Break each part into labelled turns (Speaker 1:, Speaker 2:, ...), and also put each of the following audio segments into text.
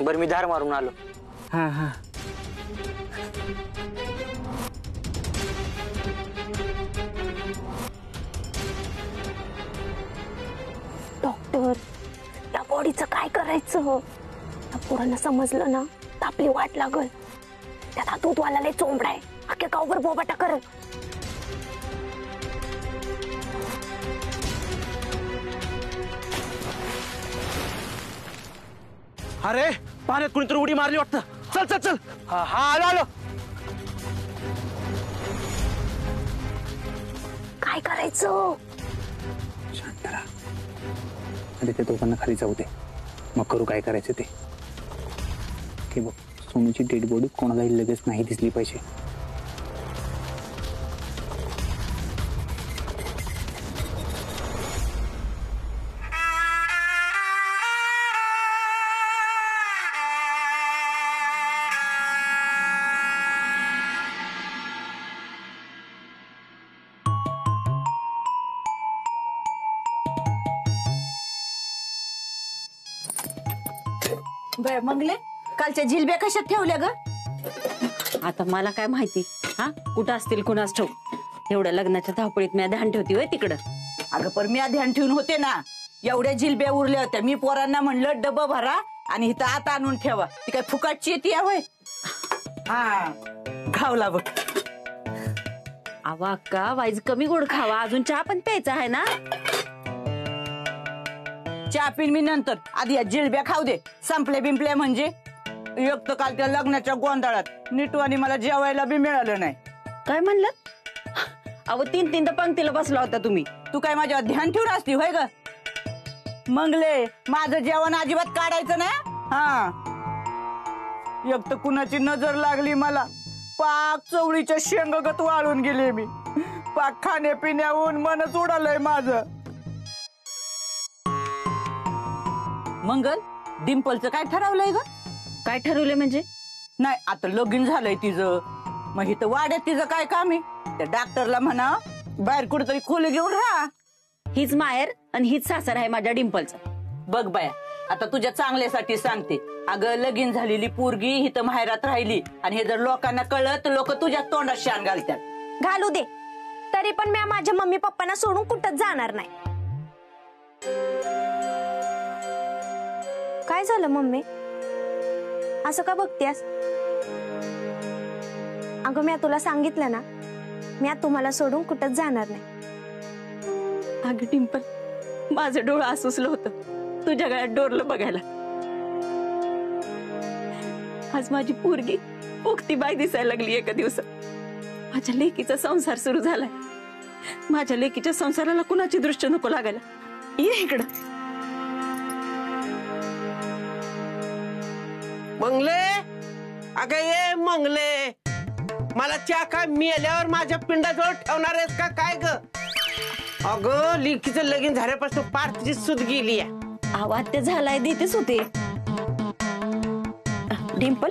Speaker 1: बरं मी धार मारून आलो.
Speaker 2: हा हा.
Speaker 3: डॉक्टर, या बॉडीचं काय करायचं? त्या पोरांना समजलं ना तर आपली वाट लागल. त्यात दूधवाला लय चोंबडा आहे, अख्ख्या गावभर बोबाटा कर.
Speaker 2: अरे पाण्यात कुणीतरी उडी मारली वाटतं. चल चल चल. हा हा आलो आलो.
Speaker 3: काय करायचं?
Speaker 4: शांत राहा. अरे त्या दोघांना खाली जाऊ दे, मग करू काय करायचं ते. की बघ, सोनूची डेड बॉडी कोणालाही लगेच नाही दिसली पाहिजे.
Speaker 5: बर मंगले, कालच्या जिलब्या कशात ठेवल्या ग?
Speaker 6: आता मला काय माहिती, हा कुठं असतील कुणास ठेव. एवढ्या लग्नाच्या धावपळीत मी ध्यान ठेवती होय तिकडं.
Speaker 5: अगं पण मी ध्यान ठेवून होते ना. एवढ्या जिलब्या उरल्या होत्या. मी पोरांना म्हणलं डबं भरा आणि इथं आता आणून ठेवा. ती काय फुकाटची येते होय? हा खावला बघ.
Speaker 6: आवा अक्का, वाईज कमी गोड खावा, अजून चहा पण प्यायचा आहे ना.
Speaker 5: चहा पिन मी नंतर, आधी या जिलब्या खाऊ दे. संपले बिंपले म्हणजे एक तर काल त्या लग्नाच्या गोंधळात नीटवानी मला जेवायला बी मिळालं नाही.
Speaker 6: काय म्हणलं? अहो 3-3 पंक्तीला बसला होता तुम्ही.
Speaker 5: तू काय माझ्यावर ध्यान ठेवून असती होय ग? मंगले, माझं जेवण अजिबात काढायचं ना. हा एक तर कुणाची नजर लागली मला. पाक चवळीच्या शेंगगत वाळून गेले मी. पाक खाण्यापिण्याहून मनच उडालंय माझं. मंगल, डिंपलचं काय ठरवलंय ग?
Speaker 6: काय ठरवलंय म्हणजे?
Speaker 5: नाही आता लगीन झालंय तिचं, मग इथं वाड्यात तिचं काय काम आहे? त्या डॉक्टरला म्हणा बाहेर कुठेतरी खोली घेऊन राहा.
Speaker 6: हीच माहेर आणि हीच सासर आहे माझ्या डिंपलचं.
Speaker 5: बघ बाया, आता तुझ्या चांगल्यासाठी सांगते. अगं लगीन झालेली पोरगी इथं माहेरात राहिली आणि हे जर लोकांना कळलं तर लोक तुझ्या तोंडात शान घालतात.
Speaker 3: घालू दे, तरी पण मी माझ्या मम्मी पप्पांना सोडून कुठंच जाणार नाही. काय झालं मम्मी, असं का बघतेस? अगं मी तुला सांगितलं ना, मी तुम्हाला सोडून कुठंच जाणार नाही.
Speaker 6: अगं डिंपल, माझं डोळं आसुसलं होतं तुझ्या गळ्यात डोरलं बघायला. आज माझी पोरगी उगती बाई दिसायला लागली एका दिवसात. माझ्या लेकीचा संसार सुरू झालाय. माझ्या लेकीच्या संसाराला कुणाची दृष्टी नको लागायला. ये इकडं.
Speaker 7: मंगले, अगं ये मंगले, मला चहा काय मेल्यावर माझ्या पिंडाजवळ ठेवणार आहेस का काय ग? अगं लिकीचं लगीन झाल्यापासून पार तिची सुध गेली.
Speaker 6: आवाज ते झालाय, देतेच होते. डिंपल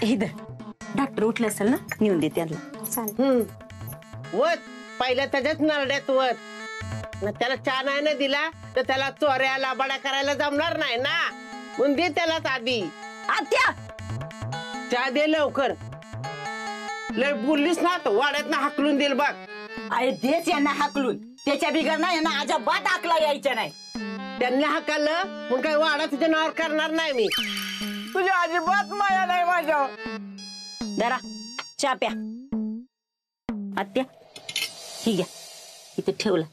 Speaker 6: इधर, डॉक्टर उठले असेल ना, नेऊन दे त्यांना.
Speaker 7: वत पहिल्या त्याच्याच नरड्यात वत. त्याला चहा नाही ना दिला तर त्याला चोऱ्या लाबाड्या करायला जमणार नाही ना. म्हणून दे त्यालाच आधी.
Speaker 5: आत्या,
Speaker 7: चहा दे लवकर. लय बोललीस ना तर वाड्यात ना हाकलून देईल बघ.
Speaker 5: अरे देच यांना हाकलून. त्याच्या बिगर ना यांना अजिबात हाकला यायचं नाही.
Speaker 7: त्यांनी हाकललं मग काही वाडा तुझ्या नावावर करणार नाही मी.
Speaker 5: तुझ्या अजिबात माया नाही माझ्यावर.
Speaker 6: जरा चहा प्या. आत्या ही घ्या, इथे ठेवला.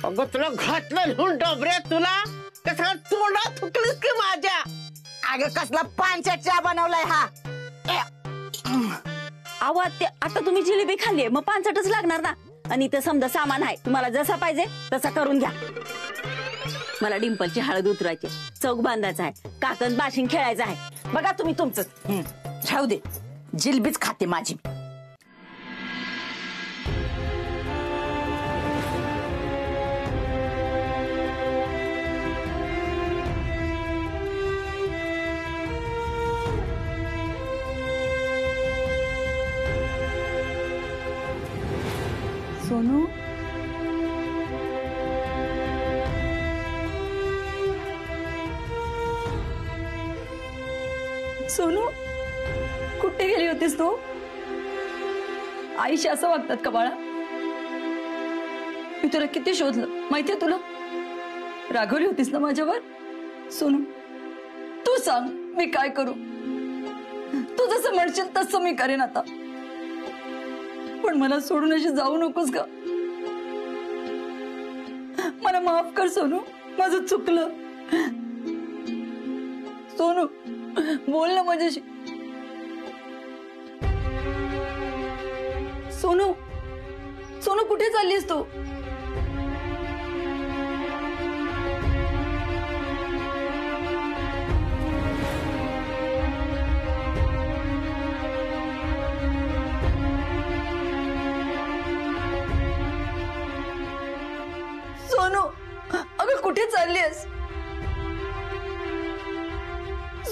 Speaker 7: अगं तुला घातलं लिहून डोबऱ्यात, तुला कसं तोंडात थुकलीस की माझ्या.
Speaker 5: अगं कसला पानचा चहा बनवलाय हा.
Speaker 6: अहो आत्या, आता तुम्ही जिलेबी खाल्लीये मग 5च लागणार ना. आणि इथं समजा सामान आहे, तुम्हाला जसा पाहिजे तसा करून घ्या. मला डिंपलची हळद उतरायची, चौक बांधायचा आहे, काकण बाशिंग खेळायचं आहे. बघा तुम्ही तुमचं.
Speaker 5: राहू दे, जिलबीच खाते माझी. सोनू,
Speaker 1: सोनू कुठे गेली होतीस तू? आईशी असं वागतात का बाळा? मी तुला किती शोधलं माहितीये तुला? रागवली होतीस ना माझ्यावर? सोनू तू सांग मी काय करू? तू जसं म्हणशील तसं मी करेन आता, पण मला सोडून अशी जाऊ नकोस का? मला माफ कर सोनू, माझं चुकलं. सोनू बोल ना माझ्याशी. सोनू सोनू कुठे चाललीस तू? सोनू अगं कुठे चाललीस?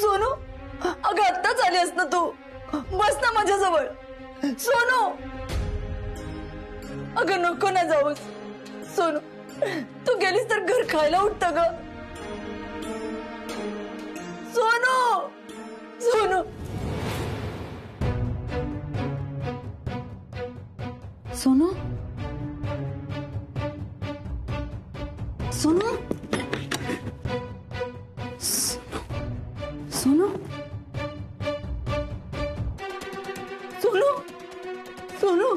Speaker 1: सोनू अगं आत्ताच आलीस ना तू, बस ना माझ्याजवळ. सोनू अगं नको ना जाऊस. सोनू तू गेलीस तर घर खायला उठतं ग. सोनू सोनू सोनू सोनू सोनू सोनू सोनू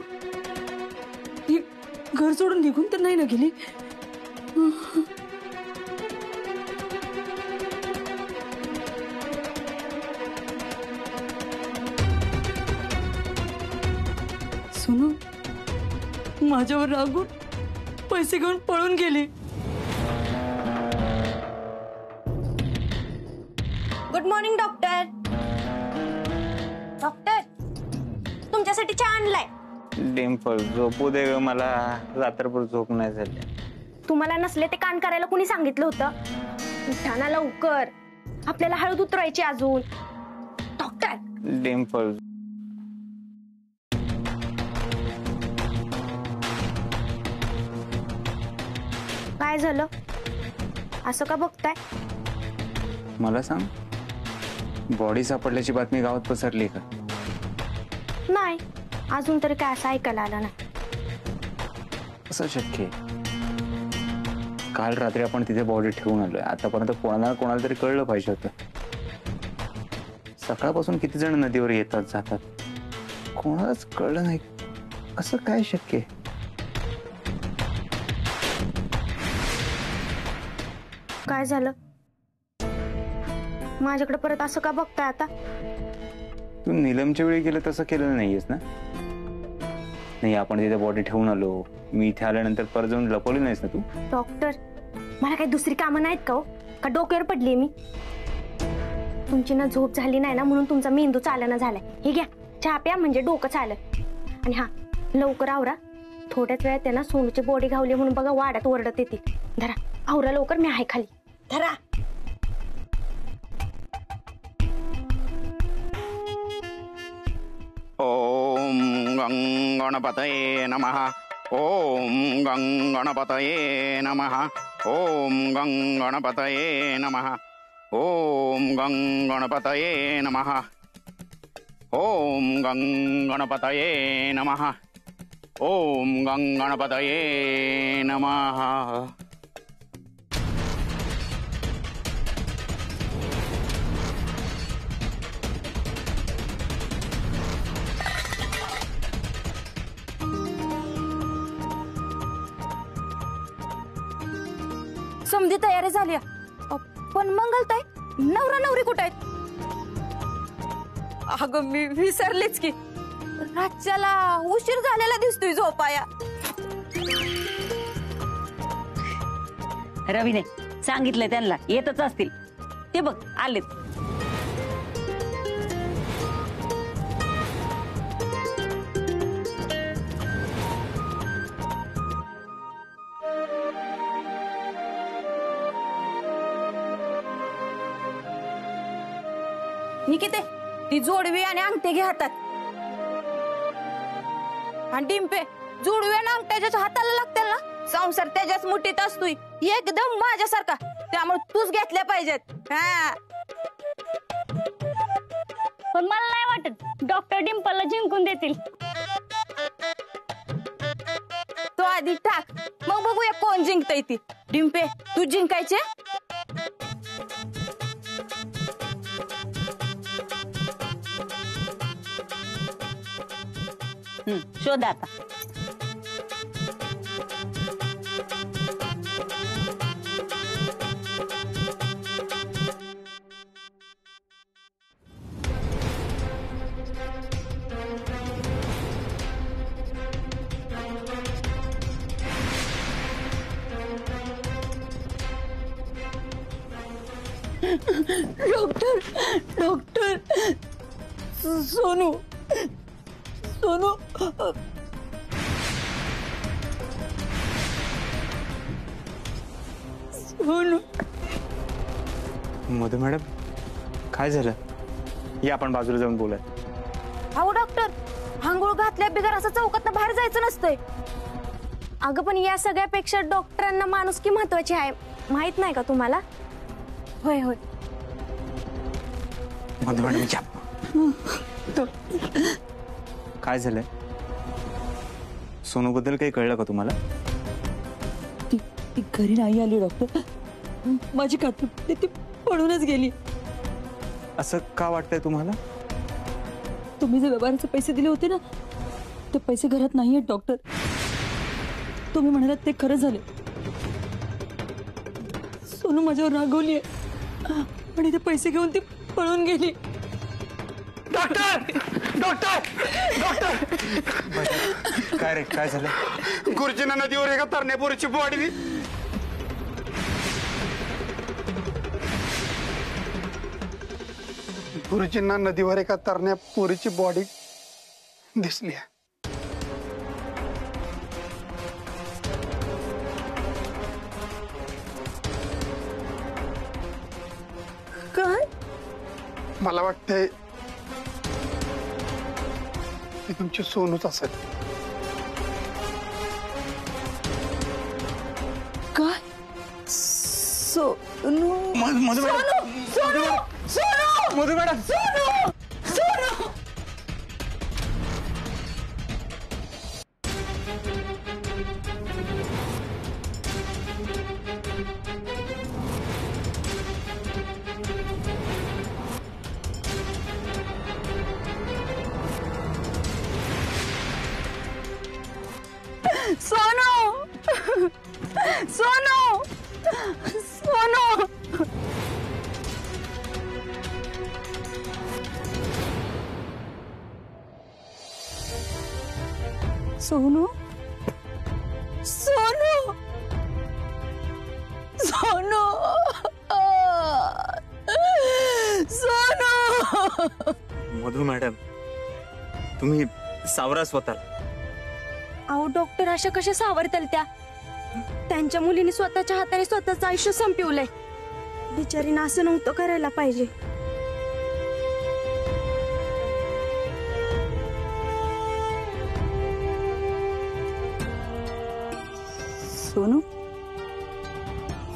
Speaker 1: ही घर सोडून निघून तर नाही ना गेली? सोनू माझ्यावर रागून पैसे घेऊन पळून गेली.
Speaker 3: Good morning doctor. डॉक्टर तुमच्यासाठी चहा आणलाय.
Speaker 4: डिंपल झोपू दे ग, मला रात्रभर झोप नाही झाली.
Speaker 3: तुम्हाला नसले ते कान करायला कुणी सांगितलं होतं? उठा ना लवकर, आपल्याला हळद उतरायची अजून. डॉक्टर
Speaker 4: डिंपल
Speaker 3: काय झालं? असं का बघताय?
Speaker 4: मला सांग, बॉडी सापडल्याची बातमी गावात पसरली का?
Speaker 3: नाही, अजून तरी काय असं ऐकायला आलं नाही.
Speaker 4: कसं शक्य आहे? काल रात्री आपण तिथे बॉडी ठेवून आलोय, आतापर्यंत कोणाला तरी कळलं पाहिजे होतं. सकाळपासून किती जण नदीवर येतात जातात, कोणालाच कळलं नाही. असं काय शक्य आहे?
Speaker 3: काय झालं? माझ्याकडे परत असं का बघताय आता?
Speaker 4: तू नीलमच्या वेळी गेलं तसं केलं नाहीयेस ना? नाही, आपण तिथे बॉडी ठेवून आलो, मी इथे आल्यानंतर परत जाऊन लपवली नाहीस ना तू?
Speaker 3: डॉक्टर मला काही दुसरी कामं नाहीत का हो? का डोक्यावर पडली मी? तुमची ना झोप झाली नाही ना, म्हणून तुमचा मेंदू चालना झालाय. हे घ्या चहा प्या, म्हणजे डोकं चालत. आणि हा लवकर आवरा, थोड्याच वेळात त्यांना सोनूची बॉडी घावली म्हणून बघा वाड्यात ओरडत येतील. धरा आवरा लवकर, मी आहे खाली. धरा.
Speaker 8: ओम गंगणपतये नमः. ओम गंगणपतये नमः. ओम गंगणपतये नमः. ओम गंगणपतये नमः. ओम गंगणपतये नमः. ओम गंगणपतये नमः.
Speaker 3: समधी तयारी झाली, पण मंगलताई नवरा नवरी कुठे आहेत?
Speaker 1: अगं मी विसरलेच की,
Speaker 3: राज्याला उशीर झालेला दिसतोय झोपाया.
Speaker 6: रवीने सांगितलंय त्यांना, येतच असतील ते. बघ आलेत.
Speaker 3: निकिते ती जोडवी आणि अंगठे घे हातात. आणि डिंपे जोडवी आणि अंगठ्याच्या हाताला लागतील ना, संसार त्याच्याच मुठीत असतोय एकदम माझ्यासारखा, त्यामुळे तूच घेतल्या पाहिजेत. हा
Speaker 9: पण मला नाही वाटत डॉक्टर डिंपलला जिंकून देतील.
Speaker 3: तो आधी टाक, मग बघूया कोण जिंकतय ती. डिंपे, तू जिंकायचे.
Speaker 6: शोध आता.
Speaker 1: Doctor doctor Sonu Sonu Sonu.
Speaker 4: Madhu madam, काय झालं? या आपण बाजूला जाऊन बोला.
Speaker 3: अहो डॉक्टर, आंघोळ घातल्या बिगर असं चौकातनं बाहेर जायचं नसतंय. अगं पण या सगळ्यापेक्षा डॉक्टरांना माणुसकी महत्वाची आहे, माहित नाही का तुम्हाला? होय होय.
Speaker 4: मधू मॅडम या. काय झालंय? सोनूबद्दल काही कळलं का तुम्हाला?
Speaker 1: ती घरी नाही आली डॉक्टर. माझी खात्री ती पळूनच गेली.
Speaker 4: असं का वाटतंय तुम्हाला?
Speaker 1: तुम्ही जे व्यवहाराचे पैसे दिले होते ना, ते पैसे घरात नाही आहेत डॉक्टर. तुम्ही म्हणालात ते खरं झाले. सोनू माझ्यावर रागवली आहे आणि ते पैसे घेऊन ती पळून गेली.
Speaker 2: डॉक्टर डॉक्टर डॉक्टर
Speaker 4: काय रे, काय झालं?
Speaker 8: गुरुजींना नदीवर एका तरण्यापोरीची बॉडी
Speaker 10: गुरुजींना नदीवर एका तरण्या पोरीची बॉडी दिसली.
Speaker 1: काय?
Speaker 10: मला वाटतंय ती तुमची सोनूच असेल.
Speaker 1: काय? Sonu
Speaker 4: Madhu madam,
Speaker 1: Sonu Sonu
Speaker 4: Madhu madam,
Speaker 1: Sonu Sonu. Sonu Sonu Sonu. Sonu Sonu Sonu Sonu.
Speaker 4: Madhu madam, तुम्ही सावरा स्वतःला.
Speaker 3: अहो डॉक्टर, अशा कशा सावरताल त्या? त्यांच्या मुलीने स्वतःच्या हाताने स्वतःचं आयुष्य संपवलंय. बिचारीनं असं नव्हतं करायला पाहिजे.
Speaker 1: सोनू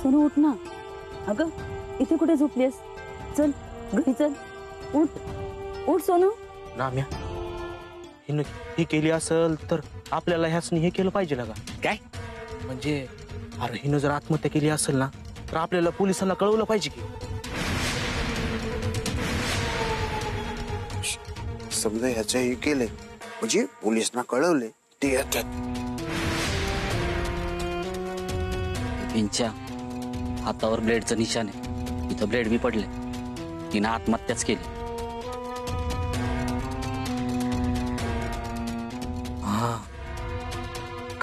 Speaker 1: सोनू उठ ना. अगं इथे कुठे झोपलीस? चल घरी चल. उठ उठ सोनू.
Speaker 2: राम्या, हिनं हे केली असेल तर आपल्याला ह्याच हे केलं पाहिजे ना.
Speaker 4: काय
Speaker 2: म्हणजे अरे हिनं जर आत्महत्या केली असेल ना, तर आपल्याला पोलिसांना कळवलं पाहिजे की.
Speaker 8: समजा ह्याचं हे केलंय म्हणजे पोलिसांना कळवले ते येतात.
Speaker 11: त्यांच्या हातावर ब्लेडचं निशाण आहे, इथं ब्लेड बी पडले. तिनं आत्महत्याच केली.
Speaker 10: हा,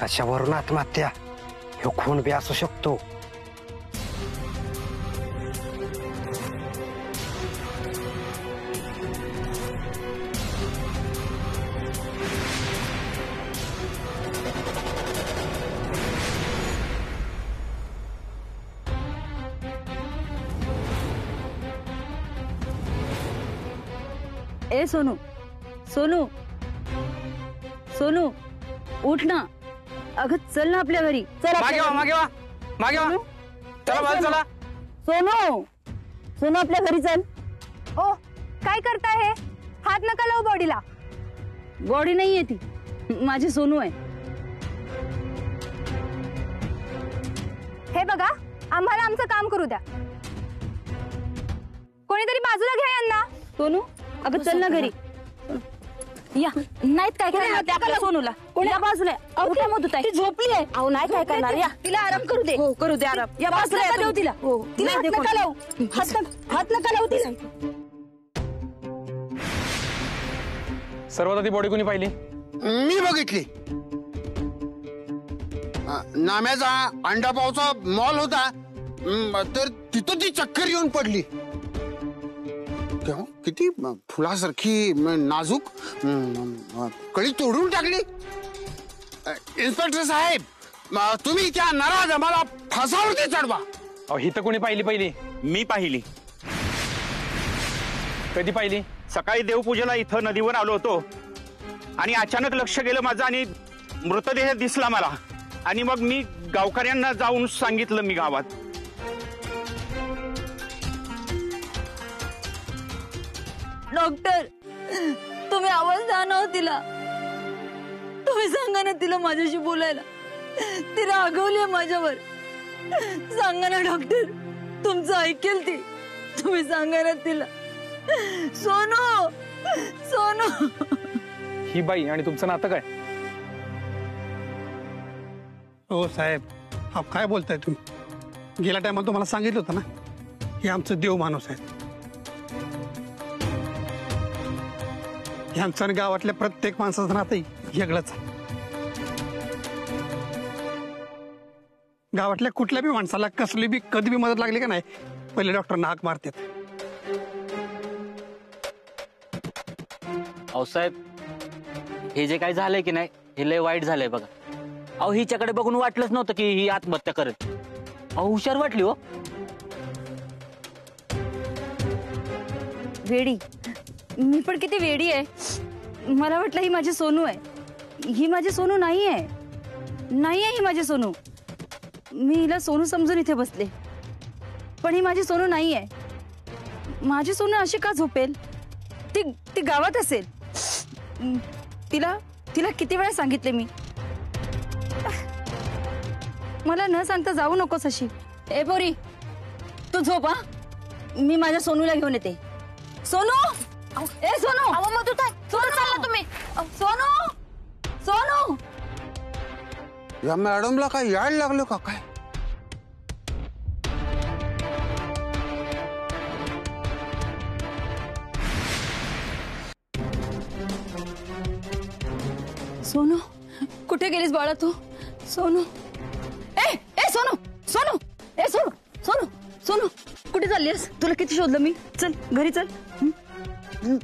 Speaker 10: कशावरून आत्महत्या? ह्यो खून बी असू शकतो.
Speaker 1: ए सोनू सोनू सोनू उठ ना. अगं चल ना आपल्या घरी. चल
Speaker 4: मागे वा, मागे वा, मागे वा. चला बाजू चला.
Speaker 1: सोनू सोनू आपल्या घरी चल.
Speaker 3: ओ काय करताय हे? हात नका लावू बॉडीला.
Speaker 6: बॉडी नाहीये ती, माझी सोनू आहे.
Speaker 3: हे बघा, आम्हाला आमचं काम करू द्या. कोणीतरी बाजूला घ्या यांना.
Speaker 6: सोनू अगं चल ना घरी. या नाहीत काय करणार ते आपल्या सोनूला. कोण्या बाजूला उठा मग ती झोपली आहे. अहो नाही काय करणार. या तिला आराम करू दे. हो करू दे आराम. या बाजूला देऊ तिला. हो तिला हात नका लावू. हात नका लावू तिला.
Speaker 12: सर्वात आधी बॉडी कोणी पाहिली?
Speaker 8: मी बघितली. नाम्याचा अंडापावचा मॉल होता, तर तिथं ती चक्कर येऊन पडली. किती फुलासारखी नाजूक, कळी तोडून टाकली. इन्स्पेक्टर साहेब, तुम्ही त्या नाराज मला फासावरती चढवा.
Speaker 12: ही तर कोणी पाहिली? पहिली
Speaker 2: मी पाहिली.
Speaker 12: कधी पाहिली?
Speaker 2: सकाळी देवपूजेला इथं नदीवर आलो होतो आणि अचानक लक्ष गेलं माझं आणि मृतदेह दिसला मला. आणि मग मी गावकऱ्यांना जाऊन सांगितलं मी गावात.
Speaker 1: डॉक्टर, तुम्ही आवाज द्या ना तिला. तुम्ही सांगा ना तिला माझ्याशी बोलायला. ती रागवली माझ्यावर. सांगा ना डॉक्टर, तुमचं ऐकेल ती. तुम्ही सांगा ना तिला. सोनू, सोनू.
Speaker 12: ही बाई आणि तुमचं नातं काय?
Speaker 10: हो साहेब, काय बोलताय तुम्ही? गेल्या टायमाला तुम्हाला सांगितलं होतं ना, हे आमचं देव माणूस आहे. ह्यांचं आणि गावातल्या प्रत्येक माणसाचं नातं वेगळंच आहे. गावातल्या कुठल्या बी माणसाला कसली बी कधी बी मदत लागली का नाही, पहिले डॉक्टरना हाक मारतात.
Speaker 11: अहो साहेब, हे जे काही झालंय की नाही, हे लय वाईट झालंय बघा. अहो हिच्याकडे बघून वाटलंच नव्हतं की ही आत्महत्या करेल. अहो हुशार वाटली हो.
Speaker 6: वेडी, मी पण किती वेडी आहे. मला वाटलं ही माझी सोनू आहे. ही माझी सोनू नाही आहे. नाही आहे ही माझी सोनू. मी हिला सोनू समजून इथे बसले, पण ही माझी सोनू नाही आहे. माझी सोनू अशी का झोपेल? ती गावात असेल. तिला किती वेळा सांगितले मी, मला न सांगता जाऊ नकोस अशी. ए पोरी, तू झोप. हा, मी माझ्या सोनूला घेऊन येते. सोनू, ए सोनू. मग तू चालला तुम्ही. सोनू, सोनू.
Speaker 8: या मॅडमला काय याड लागलं का काय?
Speaker 1: सोनू, कुठे गेलीस बाळा तू? सोनू, ए सोनू, सोनू, ए सोनू, सोनू, सोनू, कुठे चाललीस? तुला किती शोधलं मी. चल घरी चल.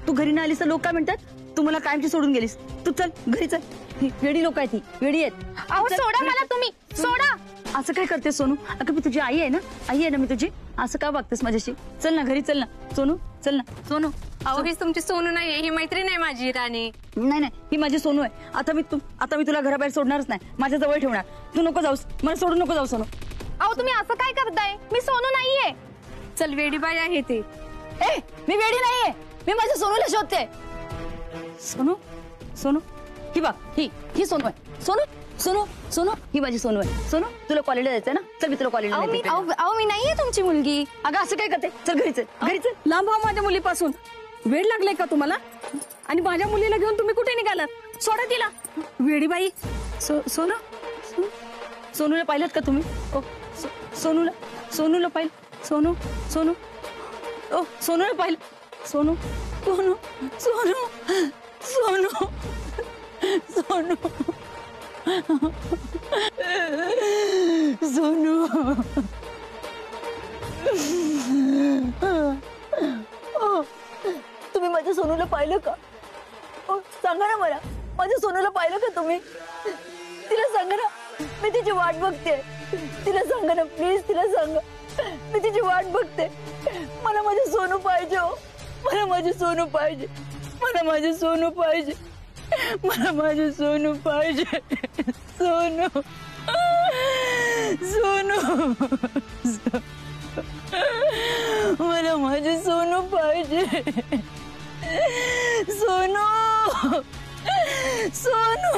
Speaker 1: तू घरी नाही आलीस तर लोक काय म्हणतात? तू मला कायमची सोडून गेलीस. तू चल घरी चल. वेडी लोक आहेत, ही वेडी आहेत.
Speaker 3: अहो सोडा मला तुम्ही, सोडा.
Speaker 1: असं काय करते सोनू? अगं मी तुझी आई आहे ना, आई आहे ना मी तुझी. असं का वागतेस माझ्याशी? चल ना घरी चल ना. सोनू चल ना. सोनू.
Speaker 3: अहो हीच तुमची सोनू नाहीये, ही मैत्रीण आहे माझी राणी.
Speaker 1: नाही नाही, ही माझी सोनू आहे. आता मी तुला घराबाहेर सोडणारच नाही, माझ्या जवळ ठेवणार. तू नको जाऊस, मला सोडून नको जाऊ सोनू.
Speaker 3: अहो तुम्ही असं काय करताय? मी सोनू नाहीये. चल वेडीबाई आहे ती.
Speaker 1: मी वेडी नाहीये, मी माझ्या सोनूला शोधते. सोनू, सोनू, ही बघ, ही सोनू आहे. सोनू, सोनू, सोनू, ही माझी सोनू आहे. सोनू, तुला कॉलेजला जायचंय ना? चल मी तुला कॉलेजला नेते.
Speaker 3: अहो मी नाहीये तुमची मुलगी.
Speaker 1: अगं असं काय करते? चल घरी चल, घरी चल. लांब व्हा माझ्या मुलीपासून. वेळ लागलाय का तुम्हाला? आणि माझ्या मुलीला घेऊन तुम्ही कुठे निघालात? सोडा तिला. वेडीबाई. सोनू, सोनूला पाहिलं का तुम्ही? सोनूला पाहिलं. सोनू, सोनू, ओ सोनूला पाहिलं. सोनू, सोनू, सोनू, सोनू, सोनू, सोनू. तुम्ही माझ्या सोनूला पाहिलं का? सांगा ना मला, माझ्या सोनूला पाहिलं का तुम्ही? तिला सांगा ना, मी तिची वाट बघते. तिला सांगा ना प्लीज, तिला सांगा, मी तिची वाट बघते. मला माझी सोनू पाहिजे हो. मला माझी सोनू पाहिजे. मला माझी सोनू पाहिजे. मला माझी सोनू पाहिजे. सोनू, सोनू, मला माझी सोनू पाहिजे. सोनू